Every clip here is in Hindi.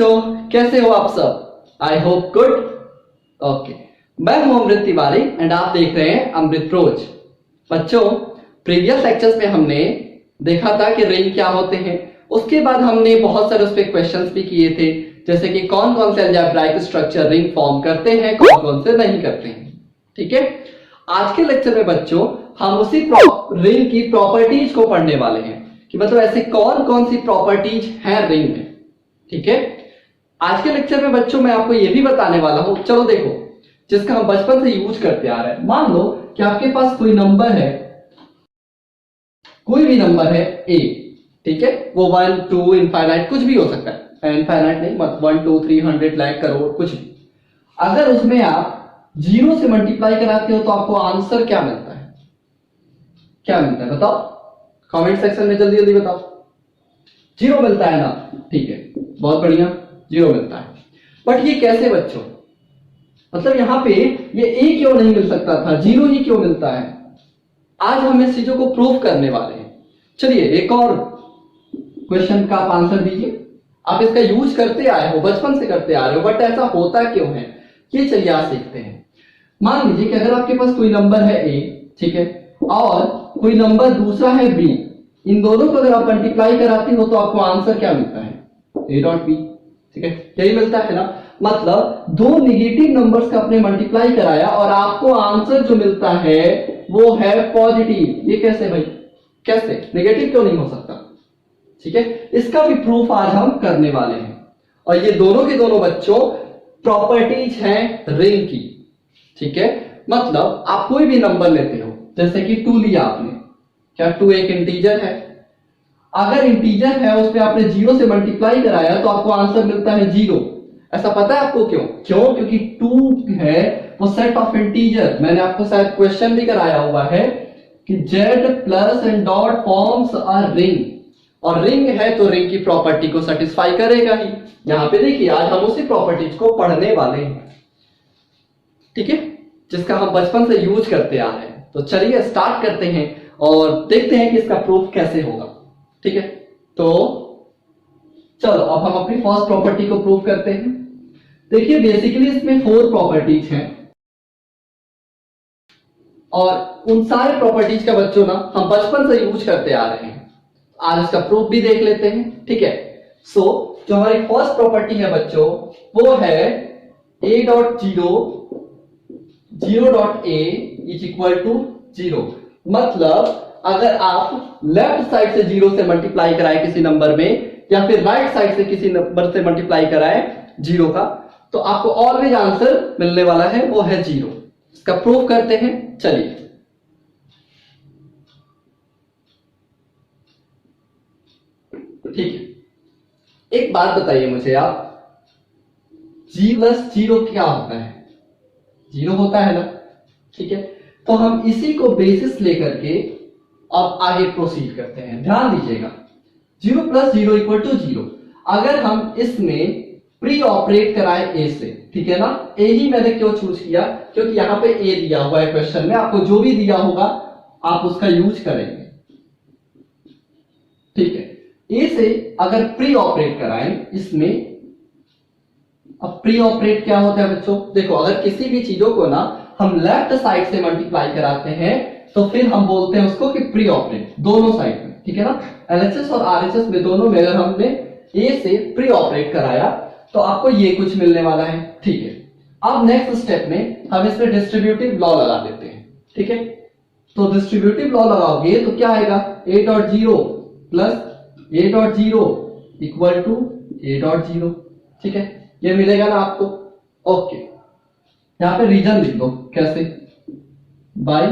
बच्चों, कैसे हो आप सब? I hope good. ओके, मैं हूं अमृत तिवारी एंड आप देख रहे हैं अमृत रोज। बच्चों, प्रीवियस लेक्चर्स में हमने देखा था कि रिंग क्या होते हैं। उसके बाद हमने बहुत सारे उस पे क्वेश्चंस भी किए थे, जैसे कि कौन कौन से अलजेब्राइक स्ट्रक्चर रिंग फॉर्म करते हैं, कौन कौन से नहीं करते हैं। ठीक है, आज के लेक्चर में बच्चों हम उसी रिंग की प्रॉपर्टीज को पढ़ने वाले हैं कि मतलब ऐसे कौन कौन सी प्रॉपर्टीज हैं रिंग में। ठीक है, आज के लेक्चर में बच्चों मैं आपको यह भी बताने वाला हूं, चलो देखो, जिसका हम बचपन से यूज करते आ रहे हैं। मान लो कि आपके पास कोई नंबर है, कोई भी नंबर है ए, ठीक है, वो 1 2 इनफाइनाइट कुछ भी हो सकता है, इनफाइनाइट नहीं, 1 2 300 लाख करोड़ कुछ भी। अगर उसमें आप 0 से मल्टीप्लाई कराते हो तो आपको आंसर क्या मिलता है? क्या मिलता है बताओ, कमेंट सेक्शन में जल्दी जल्दी बताओ। 0 मिलता है ना? ठीक है, बहुत बढ़िया, 0 मिलता है। बट ये कैसे बच्चों? मतलब यहां पे ये ए क्यों नहीं मिल सकता था, 0 ही क्यों मिलता है? आज हम इस चीजों को प्रूव करने वाले हैं। चलिए एक और क्वेश्चन का आप आंसर दीजिए। आप इसका यूज करते आए हो, बचपन से करते आ रहे हो, बट ऐसा होता क्यों है ये चलिए आज सीखते हैं। मान लीजिए कि अगर आपके पास कोई नंबर है ए, ठीक है, और कोई नंबर दूसरा है बी, इन दोनों को अगर आप मल्टीप्लाई कराते हो तो आपको आंसर क्या मिलता है? A dot B. ठीक है, यही मिलता है ना। मतलब दो निगेटिव नंबर्स का आपने मल्टीप्लाई कराया और आपको आंसर जो मिलता है वो है पॉजिटिव। ये कैसे भाई, कैसे? नेगेटिव क्यों नहीं हो सकता? ठीक है, इसका भी प्रूफ आज हम करने वाले हैं। और ये दोनों के दोनों बच्चों प्रॉपर्टीज हैं रिंग की। ठीक है, मतलब आप कोई भी नंबर लेते हो, जैसे कि 2 लिया आपने, क्या 2 एक इंटीजर है? अगर इंटीजर है उस पे आपने 0 से मल्टीप्लाई कराया तो आपको आंसर मिलता है 0। ऐसा पता है आपको क्यों? क्योंकि 2 है वो सेट ऑफ इंटीजर। मैंने आपको शायद क्वेश्चन भी कराया हुआ है कि z plus and dot forms a ring, और रिंग है तो रिंग की प्रॉपर्टी को सेटिस्फाई करेगा ही। यहां पे देखिए, आज हम उसी प्रॉपर्टीज को पढ़ने वाले हैं, ठीक है, जिसका हम बचपन से यूज करते आ रहे हैं। तो चलिए स्टार्ट करते हैं और देखते हैं कि इसका प्रूफ कैसे होगा। ठीक है, तो चलो अब हम अपनी फर्स्ट प्रॉपर्टी को प्रूव करते हैं। देखिए बेसिकली इसमें 4 प्रॉपर्टीज हैं और उन सारे प्रॉपर्टीज का बच्चों ना हम बचपन से यूज करते आ रहे हैं। आज इसका प्रूफ भी देख लेते हैं। ठीक है, सो जो हमारी फर्स्ट प्रॉपर्टी है बच्चों वो है a dot 0 dot a is equal to 0। मतलब अगर आप लेफ्ट साइड से 0 से मल्टीप्लाई कराए किसी नंबर में, या फिर राइट साइड से किसी नंबर से मल्टीप्लाई कराए 0 का, तो आपको ऑलवेज आंसर मिलने वाला है, वो है 0। इसका प्रूफ करते हैं, चलिए। ठीक है, एक बात बताइए मुझे आप, g प्लस 0 क्या होता है? 0 होता है ना। ठीक है, तो हम इसी को बेसिस लेकर के अब आगे प्रोसीड करते हैं। ध्यान दीजिएगा, 0 प्लस 0 इक्वल टू 0। अगर हम इसमें प्री ऑपरेट कराए ए से, ठीक है ना, ए ही मैंने क्यों चूज किया? क्योंकि यहां पे ए दिया हुआ है क्वेश्चन में, आपको जो भी दिया होगा आप उसका यूज करेंगे। ठीक है, ए से अगर प्री ऑपरेट कराएं इसमें, अब प्री ऑपरेट क्या होता है बच्चों? देखो, अगर किसी भी चीजों को ना हम लेफ्ट साइड से मल्टीप्लाई कराते हैं तो फिर हम बोलते हैं उसको कि प्री ऑपरेट, दोनों साइड में। ठीक है ना, एलएचएस और आरएचएस में दोनों में अगर हमने ए से प्री ऑपरेट कराया तो आपको ये कुछ मिलने वाला है। ठीक है, अब नेक्स्ट स्टेप में हम इसमें डिस्ट्रीब्यूटिव लॉ लगा देते हैं। ठीक है, तो डिस्ट्रीब्यूटिव लॉ लगाओगे तो क्या आएगा? a dot 0 plus a dot 0 equal to a dot 0। ठीक है, ये मिलेगा ना आपको? ओके, यहां पे रीजन लिख दो, कैसे? बाय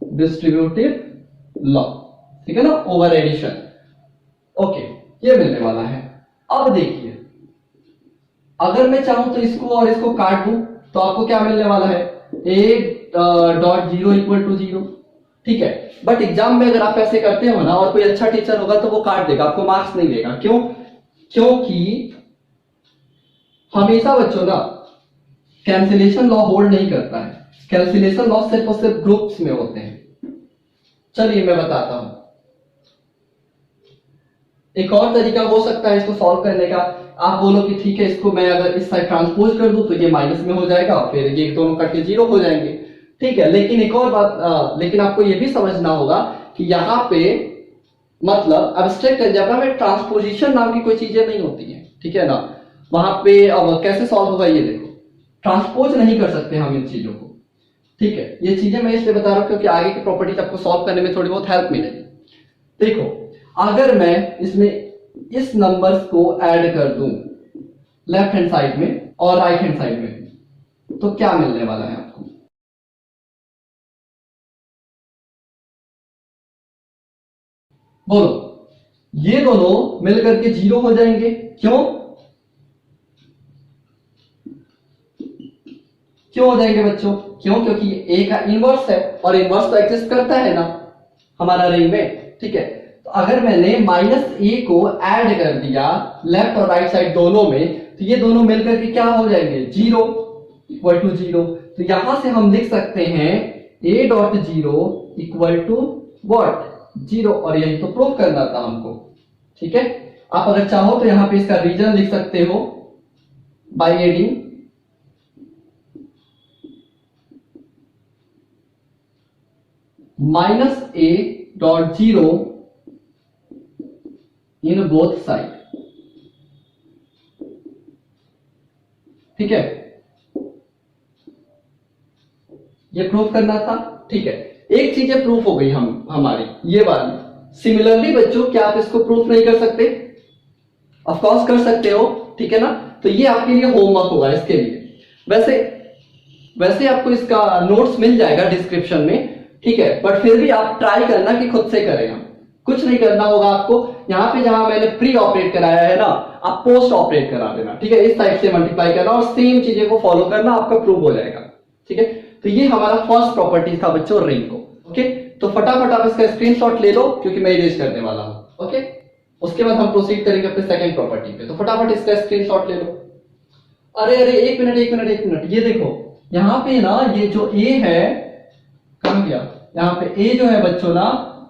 डिस्ट्रीब्यूटिव लॉ, ठीक है ना, ओवर एडिशन। ओके, ये मिलने वाला है। अब देखिए, अगर मैं चाहूं तो इसको और इसको काट दूं तो आपको क्या मिलने वाला है? a dot 0 equal to 0। ठीक है, बट एग्जाम में अगर आप ऐसे करते हो ना और कोई अच्छा टीचर होगा तो वो काट देगा, आपको मार्क्स नहीं देगा। क्यों? क्योंकि हमेशा बच्चों ना कैंसिलेशन लॉ होल्ड नहीं करता है। कैंसिलेशन लॉ सिर्फ और सिर्फ ग्रुप्स में होते हैं। चलिए मैं बताता हूं। एक और तरीका हो सकता है इसको सॉल्व करने का। आप बोलो कि ठीक है, इसको मैं अगर इस साइड ट्रांसपोज कर दूं तो ये माइनस में हो जाएगा, फिर ये दोनों कट के जीरो हो जाएंगे। ठीक है, लेकिन एक और बात, लेकिन आपको ये भी समझना होगा कि यहाँ पे मतलब एब्स्ट्रैक्ट अलजेब्रा में ट्रांसपोजिशन नाम की कोई चीजें नहीं होती है, ठीक है ना। वहां पे अब कैसे सॉल्व होगा ये देखो, ट्रांसपोज नहीं कर सकते हम इन चीजों को। ठीक है, ये चीजें मैं इसलिए बता रहा हूं क्योंकि आगे की प्रॉपर्टीज आपको सॉल्व करने में थोड़ी बहुत हेल्प मिलेगी। देखो, अगर मैं इसमें इस नंबर्स को ऐड कर दूं लेफ्ट हैंड साइड में और राइट हैंड साइड में, तो क्या मिलने वाला है आपको? बोलो, ये दोनों मिलकर के जीरो हो जाएंगे। क्यों क्यों हो जाएंगे बच्चों? क्यों? क्योंकि ए का इनवर्स है और इनवर्स तो एग्जिस्ट करता है ना हमारा रिंग में। ठीक है, तो अगर मैंने माइनस ए को ऐड कर दिया लेफ्ट और राइट साइड दोनों में, तो ये दोनों मिलकर के क्या हो जाएंगे? Zero, equal to zero. तो यहां से हम लिख सकते हैं ए dot zero equal to what? Zero. और यही तो प्रूव करना था हमको। ठीक है, आप अगर चाहो तो यहां पे इसका रीजन लिख सकते हो by adding minus a dot zero in both side. ठीक है, ये प्रूफ करना था। ठीक है, एक चीज प्रूफ हो गई हमारी ये वाली। सिमिलरली बच्चों, क्या आप इसको प्रूफ नहीं कर सकते? ऑफ कोर्स कर सकते हो। ठीक है ना, तो ये आपके लिए होमवर्क होगा इसके लिए। वैसे आपको इसका नोट्स मिल जाएगा डिस्क्रिप्शन में। ठीक है, बट फिर भी आप ट्राई करना कि खुद से करें। हम कुछ नहीं करना होगा आपको। यहां पे जहां मैंने प्री ऑपरेट कराया है ना, आप पोस्ट ऑपरेट करा देना। ठीक है, इस टाइप से मल्टीप्लाई करना और सेम चीजें को फॉलो करना, आपका प्रूव हो जाएगा। ठीक है, तो ये हमारा फर्स्ट प्रॉपर्टी था बच्चों, रिंग को। ओके, तो फटाफट आप इसका स्क्रीनशॉट ले लो क्योंकि मैं इरेज करने वाला हूं। ओके, उसके बाद हम प्रोसीड करेंगे अपने सेकंड प्रॉपर्टी पे। तो फटाफट इसका स्क्रीनशॉट ले लो। अरे एक मिनट, ये देखो यहां पे ना, ये जो ए है, कहां गया? यहाँ पे ए जो है बच्चों ना,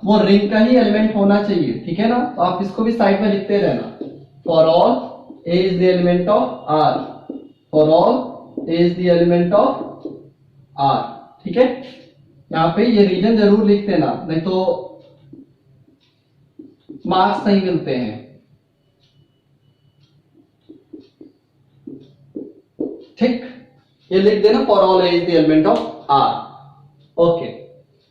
वो रिंग का ही एलिमेंट होना चाहिए। ठीक है ना, तो आप इसको भी साइड में लिखते रहना। For all A is the element of R, for all A is the element of are. ठीक है, यहाँ पे ये रीजन जरूर लिख देना, नहीं तो मार्क्स नहीं मिलते हैं। ठीक, ये लिख देना, for all A is the element of R. Okay,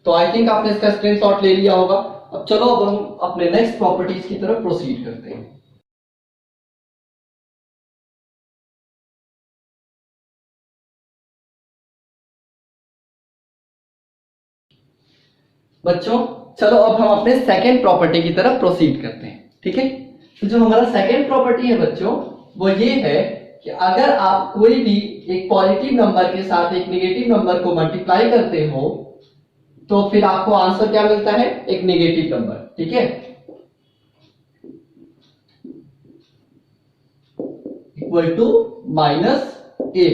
तो आई थिंक आपने इसका स्क्रीनशॉट ले लिया होगा। अब चलो, अब हम अपने नेक्स्ट प्रॉपर्टीज की तरफ प्रोसीड करते हैं। बच्चों चलो, अब हम अपने सेकेंड प्रॉपर्टी की तरफ प्रोसीड करते हैं। ठीक है, तो जो हमारा सेकेंड प्रॉपर्टी है बच्चों, वो ये है कि अगर आप कोई भी एक पॉजिटिव नंबर के साथ एक नेगेटिव नंबर को मल्टीप्लाई करते हो, तो फिर आपको आंसर क्या मिलता है? एक नेगेटिव नंबर। ठीक है, इक्वल टू माइनस ए,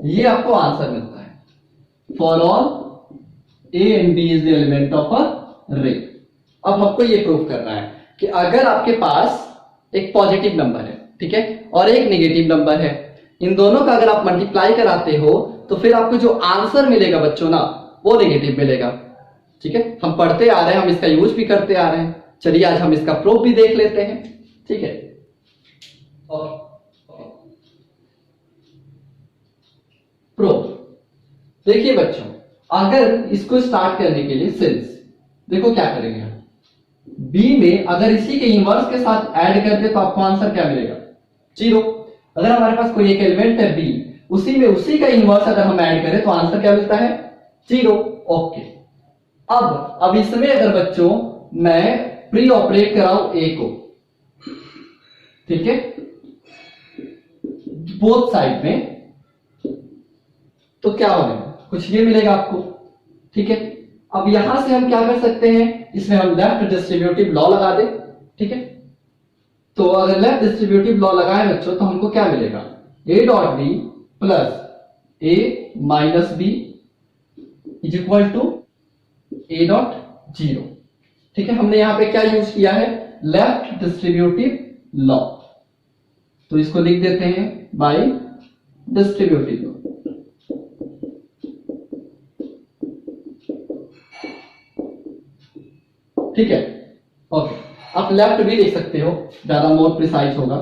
ये आपको आंसर मिलता है। For all A and B is the element of a ring. अब हमको ये प्रूव करना है कि अगर आपके पास एक पॉजिटिव नंबर है, ठीक है, और एक नेगेटिव नंबर है, इन दोनों का अगर आप मल्टीप्लाई कराते हो तो फिर आपको जो आंसर मिलेगा बच्चों ना, वो नेगेटिव मिलेगा। ठीक है, हम पढ़ते आ रहे हैं, हम इसका यूज भी करते आ रहे हैं। चलिए आज हम इसका प्रूफ भी देख लेते हैं। ठीक है, प्रूफ देखिए बच्चों, अगर इसको स्टार्ट करने के लिए सिंस, देखो क्या करेंगे हम, बी में अगर इसी के इनवर्स के साथ ऐड करते तो आपको आंसर क्या मिलेगा? जीरो। अगर हमारे पास कोई एक एलिमेंट है बी, उसी में उसी का इनवर्स अगर हम ऐड करें तो आंसर क्या मिलता है? जीरो। ओके, अब इसमें अगर बच्चों मैं प्री ऑपरेट कराऊं ए को, ठीक है, बोथ साइड में, तो क्या होगा? कुछ ये मिलेगा आपको। ठीक है, अब यहां से हम क्या कर सकते हैं, इसमें हम लेफ्ट डिस्ट्रीब्यूटिव लॉ लगा दे। ठीक है, तो अगर लेफ्ट डिस्ट्रीब्यूटिव लॉ लगाए बच्चों तो हमको क्या मिलेगा? A dot B plus A minus B is equal to A dot zero. ठीक है, हमने यहां पे क्या यूज किया है, लेफ्ट डिस्ट्रीब्यूटिव लॉ। तो इसको लिख देते हैं बाय डिस्ट्रीब्यूटिव लॉ। ठीक है, ओके, आप लेफ्ट भी लिख सकते हो, ज्यादा मोर प्रिसाइज होगा,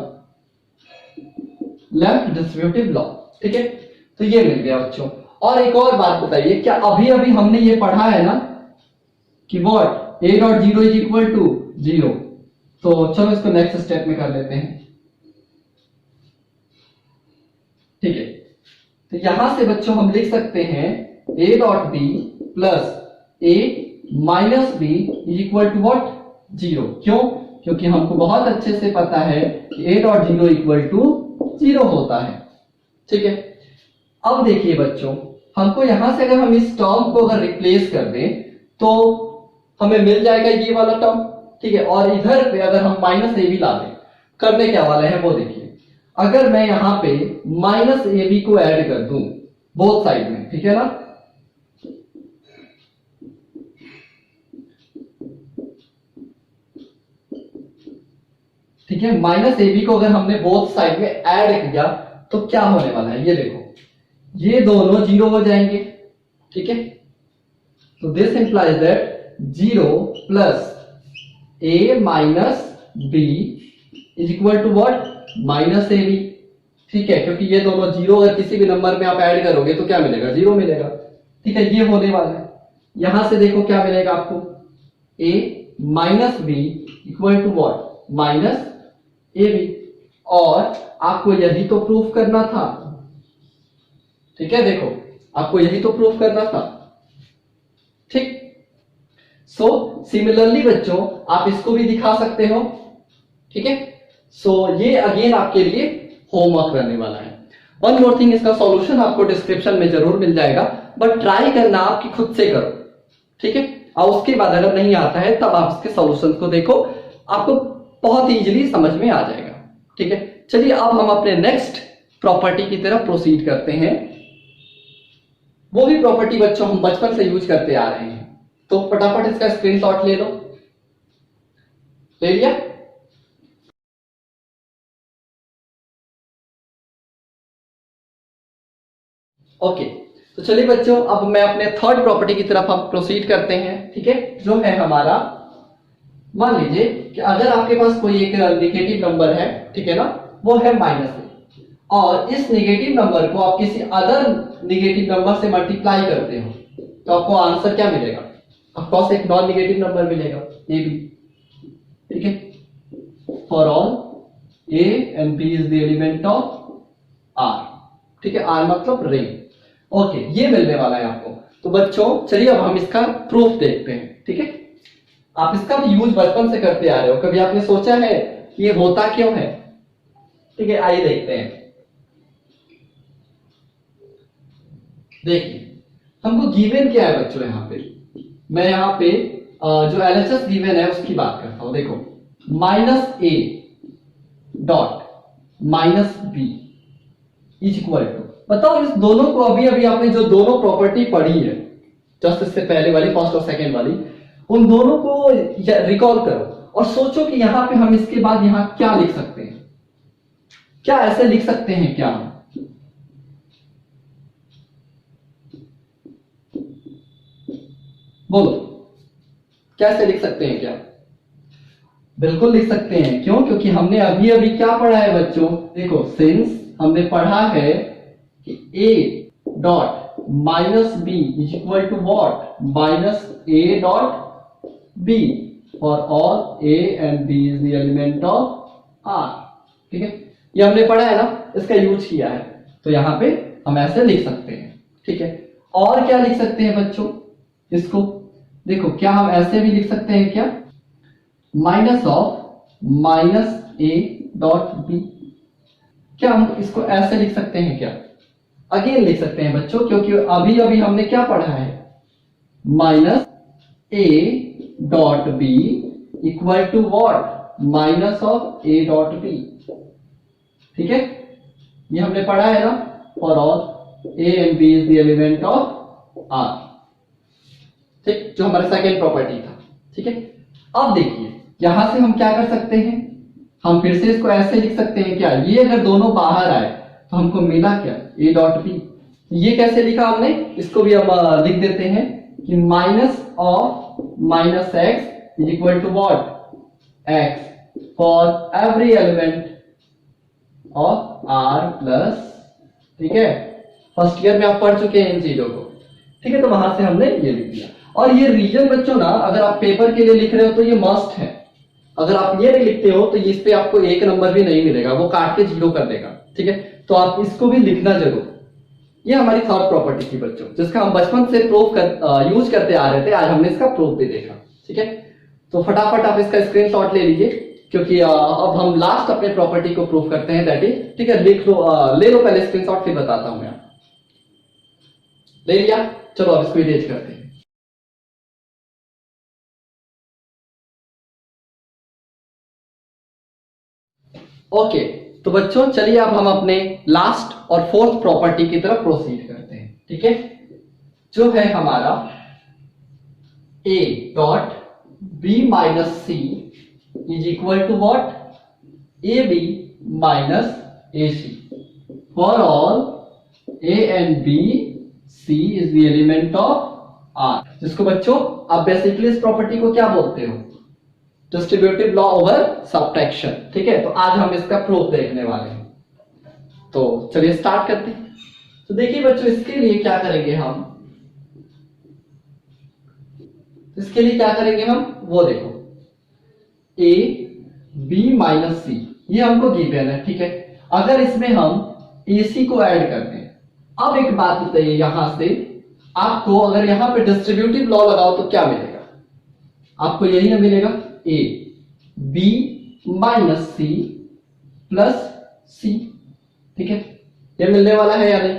लेफ्ट डिस्ट्रीब्यूटिव लॉ। ठीक है, तो ये मिल गया बच्चों। और एक और बात बताइए, क्या अभी अभी हमने ये पढ़ा है ना कि what a dot zero is equal to zero. तो चलो इसको नेक्स्ट स्टेप में कर लेते हैं। ठीक है, तो यहां से बच्चों हम लिख सकते हैं ए dot B plus A minus B is equal to what, zero. क्यों? क्योंकि हमको बहुत अच्छे से पता है कि a dot zero equal to zero होता है। ठीक है, अब देखिए बच्चों, हमको यहां से अगर हम इस टर्म को अगर रिप्लेस कर दें तो हमें मिल जाएगा ये वाला टर्म। ठीक है, और इधर पे अगर हम माइनस ए बी ला दें, करने क्या वाले हैं वो देखिए। अगर मैं यहां पे माइनस ए बी को ऐड कर दूं बोथ साइड में, ठीक है ना, ठीक है, माइनस ए बी को अगर हमने बोथ साइड में ऐड किया तो क्या होने वाला है, ये देखो, ये दोनों जीरो हो जाएंगे। ठीक है, तो this implies that zero plus A minus B is equal to what, minus A b. ठीक है, क्योंकि ये दोनों जीरो अगर किसी भी नंबर में आप ऐड करोगे तो क्या मिलेगा, जीरो मिलेगा। ठीक है, ये होने वाला है। यहां से देखो क्या मिलेगा आपको, A minus B equal to what, minus A B. और आपको यही तो प्रूफ करना था। ठीक है, देखो आपको यही तो प्रूफ करना था। ठीक, सो सिमिलरली बच्चों आप इसको भी दिखा सकते हो। ठीक है, सो ये अगेन आपके लिए होमवर्क रहने वाला है। वन मोर थिंग, इसका सॉल्यूशन आपको डिस्क्रिप्शन में जरूर मिल जाएगा, बट ट्राई करना आपकी खुद से करो। ठीक है, और उसके बाद अगर नहीं आता है तब आप इसके सॉल्यूशन को देखो, आपको बहुत इजीली समझ में आ जाएगा। ठीक है, चलिए अब हम अपने नेक्स्ट प्रॉपर्टी की तरफ प्रोसीड करते हैं। वो भी प्रॉपर्टी बच्चों हम बचपन से यूज करते आ रहे हैं, तो फटाफट इसका स्क्रीनशॉट ले लो। ले लिया? ओके, तो चलिए बच्चों अब मैं अपने थर्ड प्रॉपर्टी की तरफ हम प्रोसीड करते हैं। ठीक है, जो है हमारा, मान लीजिए कि अगर आपके पास कोई एक नेगेटिव नंबर है, ठीक है ना, वो है माइनस ए, और इस नेगेटिव नंबर को आप किसी अदर नेगेटिव नंबर से मल्टीप्लाई करते हो तो आपको आंसर क्या मिलेगा, ऑफ कोर्स एक नॉन नेगेटिव नंबर मिलेगा, ए बी। ठीक है, for all A and B is the element of are. ठीक है, आर मतलब रिंग। ओके, ये मिलने वाला है आपको। तो बच्चों चलिए अब हम इसका प्रूफ देखते हैं। ठीक है, आप इसका भी यूज बचपन से करते आ रहे हो, कभी आपने सोचा है कि ये होता क्यों है? ठीक है, आइए देखते हैं। देखिए हमको गिवन क्या है बच्चों, यहां पे मैं यहां पे जो एलएचएस गिवन है उसकी बात करता हूं। देखो minus a dot minus B is equal to, बताओ इस दोनों को, अभी अभी आपने जो दोनों प्रॉपर्टी पढ़ी है जस्ट इससे पहले वाली, फर्स्ट और सेकेंड वाली, उन दोनों को रिकॉल करो और सोचो कि यहां पे हम इसके बाद यहां क्या लिख सकते हैं। क्या ऐसे लिख सकते हैं क्या हम? बोलो, कैसे लिख सकते हैं क्या? बिल्कुल लिख सकते हैं। क्यों? क्योंकि हमने अभी अभी क्या पढ़ा है बच्चों, देखो सिंस हमने पढ़ा है कि a dot minus B is equal to what, minus a dot b for all a and b is the element of r। ठीक है, ये हमने पढ़ा है ना, इसका यूज किया है, तो यहां पे हम ऐसे लिख सकते हैं। ठीक है, और क्या लिख सकते हैं बच्चों इसको, देखो क्या हम ऐसे भी लिख सकते हैं क्या, minus of minus a dot b. क्या हम इसको ऐसे लिख सकते हैं क्या? अगेन लिख सकते हैं बच्चों, क्योंकि अभी अभी हमने क्या पढ़ा है, minus a dot b equal to what, minus of a dot B. ठीक है, ये हमने पढ़ा है ना, for all A and B is the element of are. ठीक, जो हमारा सेकेंड प्रॉपर्टी था। ठीक है, अब देखिए यहां से हम क्या कर सकते हैं, हम फिर से इसको ऐसे लिख सकते हैं क्या, ये अगर दोनों बाहर आए तो हमको मिला क्या, ए डॉट बी। ये कैसे लिखा हमने, इसको भी हम लिख देते हैं कि minus of minus x is equal to what, x for every element of r plus, ठीक है, फर्स्ट ईयर में आप पढ़ चुके हैं इन चीजों को, ठीक है। तो वहां से हमने ये लिख दिया। और ये रीजन बच्चों ना, अगर आप पेपर के लिए लिख रहे हो तो ये मस्ट है। अगर आप ये नहीं लिखते हो तो इस पे आपको एक नंबर भी नहीं मिलेगा, वो काट के 0 कर देगा, ठीक है। तो आप इसको भी लिखना जरूर। ये हमारी थर्ड प्रॉपर्टी थी बच्चों, जिसका हम बचपन से प्रूफ यूज करते आ रहे थे। आज हमने इसका प्रूफ भी देखा, ठीक है। तो फटाफट आप इसका स्क्रीनशॉट ले लीजिए, क्योंकि अब हम लास्ट अपने प्रॉपर्टी को प्रूफ करते हैं, दैट इज, ठीक है। लिख लो, ले लो पहले स्क्रीनशॉट, फिर बताता हूं मैं। ले लिया, चलो अब इसको इरेज करते हैं। ओके, तो बच्चों चलिए अब हम अपने लास्ट और फोर्थ प्रॉपर्टी की तरफ प्रोसीड करते हैं, ठीक है। जो है हमारा a dot b minus c is equal to what, a b minus A c for all a and b, c is the element of r, जिसको बच्चों आप बेसिकली इस प्रॉपर्टी को क्या बोलते हो, डिस्ट्रीब्यूटिव लॉ ओवर सब्ट्रैक्शन, ठीक है। तो आज हम इसका प्रूफ देखने वाले हैं, तो चलिए स्टार्ट करते हैं। तो देखिए बच्चों, इसके लिए क्या करेंगे हम, इसके लिए क्या करेंगे हम, वो देखो, a b माइनस सी, ये हमको गिवन है, ठीक है। अगर इसमें हम ac को ऐड करते हैं, अब एक बात बताइए, यहां से आपको अगर यहां पे डिस्ट्रीब्यूटिव लॉ लगाओ तो क्या मिलेगा, आपको यही ना मिलेगा, a b minus C plus C, ठीक है। ये मिलने वाला है या नहीं,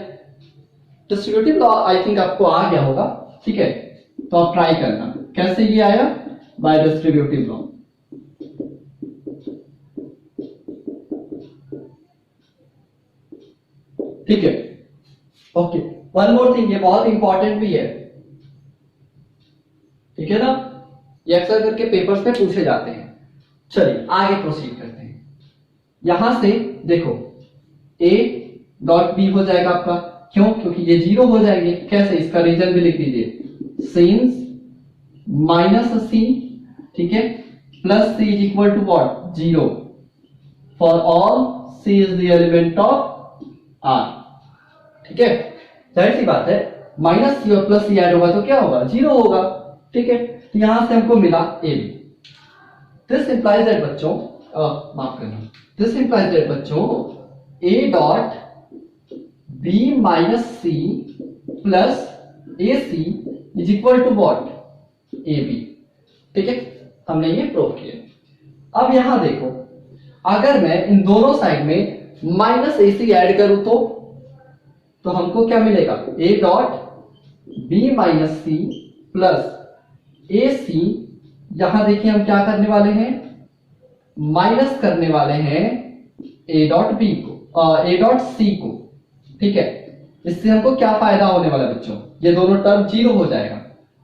डिस्ट्रीब्यूटिव लॉ आई थिंक आपको आ गया होगा, ठीक है। तो आप ट्राई करना, कैसे ये आया, बाय डिस्ट्रीब्यूटिव लॉ। ठीक है, ओके। वन मोर थिंग, ये बहुत इंपॉर्टेंट भी है, ठीक है ना, ये अक्सर करके पेपर्स में पूछे जाते हैं। चलिए आगे प्रोसीड करते हैं। यहां से देखो, a डॉट b हो जाएगा आपका, क्यों, क्योंकि ये 0 हो जाएंगे। कैसे, इसका रीजन भी लिख दीजिए, सिंस माइनस सी, ठीक है, plus c is equal to what, 0 for all c is the element of r, ठीक है। जाहिर सी बात है, माइनस सी और प्लस सी ऐड होगा तो क्या होगा, 0 होगा, ठीक है। तो यहां से हमको मिला a b. This implies that बच्चों, माफ करना, दिस इंप्लाइज दैट बच्चों a dot B minus C plus A c is equal to what, a b, ठीक है। हमने ये प्रूव किया। अब यहां देखो, अगर मैं इन दोनों साइड में माइनस ए सी ऐड करूं तो हमको क्या मिलेगा, A dot B minus C plus A C, यहां देखिए हम क्या करने वाले हैं, माइनस करने वाले हैं ए डॉट बी को, ए डॉट सी को, ठीक है। इससे हमको क्या फायदा होने वाला बच्चों, ये दोनों टर्म 0 हो जाएगा,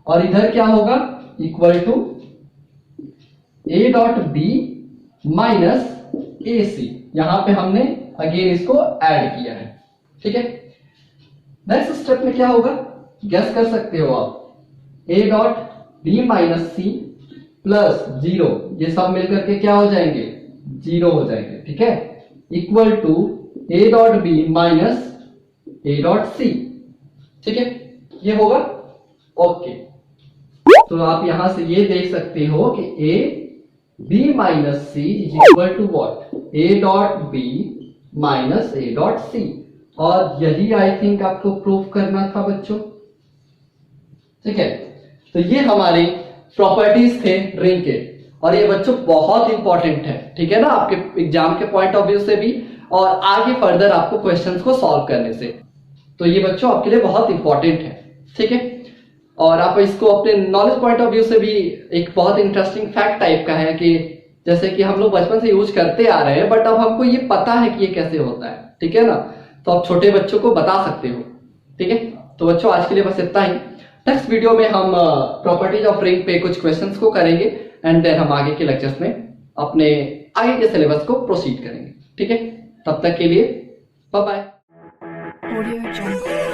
और इधर क्या होगा, equal to A dot B minus A C, यहां पे हमने अगेन इसको ऐड किया है, ठीक है। नेक्स्ट स्टेप में क्या होगा, गेस कर सकते हो आप, a dot B minus C plus 0, ये सब मिलकर के क्या हो जाएंगे, 0 हो जाएंगे, ठीक है, equal to A dot B minus a dot c, ठीक है। ये होगा, ओके। तो आप यहां से ये देख सकते हो कि a b minus c is equal to what, a dot B minus a dot c, और यही आई थिंक आपको प्रूफ करना था बच्चों, ठीक है। तो ये हमारे प्रॉपर्टीज थे रिंग के, और ये बच्चों बहुत इंपॉर्टेंट है, ठीक है ना, आपके एग्जाम के पॉइंट ऑफ व्यू से भी और आगे फर्दर आपको क्वेश्चंस को सॉल्व करने से। तो ये बच्चों आपके लिए बहुत इंपॉर्टेंट है, ठीक है। और आप इसको अपने नॉलेज पॉइंट ऑफ व्यू से भी एक बहुत इंटरेस्टिंग फैक्ट टाइप का है कि जैसे कि हम लोग बचपन से यूज करते आ रहे हैं, बट अब हमको ये पता है कि ये कैसे होता है, ठीक है ना। तो आप छोटे बच्चों को बता सकते हो, ठीक है। तो बच्चों आज के लिए बस इतना ही। नेक्स्ट वीडियो में हम प्रॉपर्टीज ऑफ रिंग पे कुछ क्वेश्चंस को करेंगे, एंड देन हम आगे के लेक्चर्स में अपने आगे के सिलेबस को प्रोसीड करेंगे। ठीक है, तब तक के लिए बाय बाय। Audio Jungle.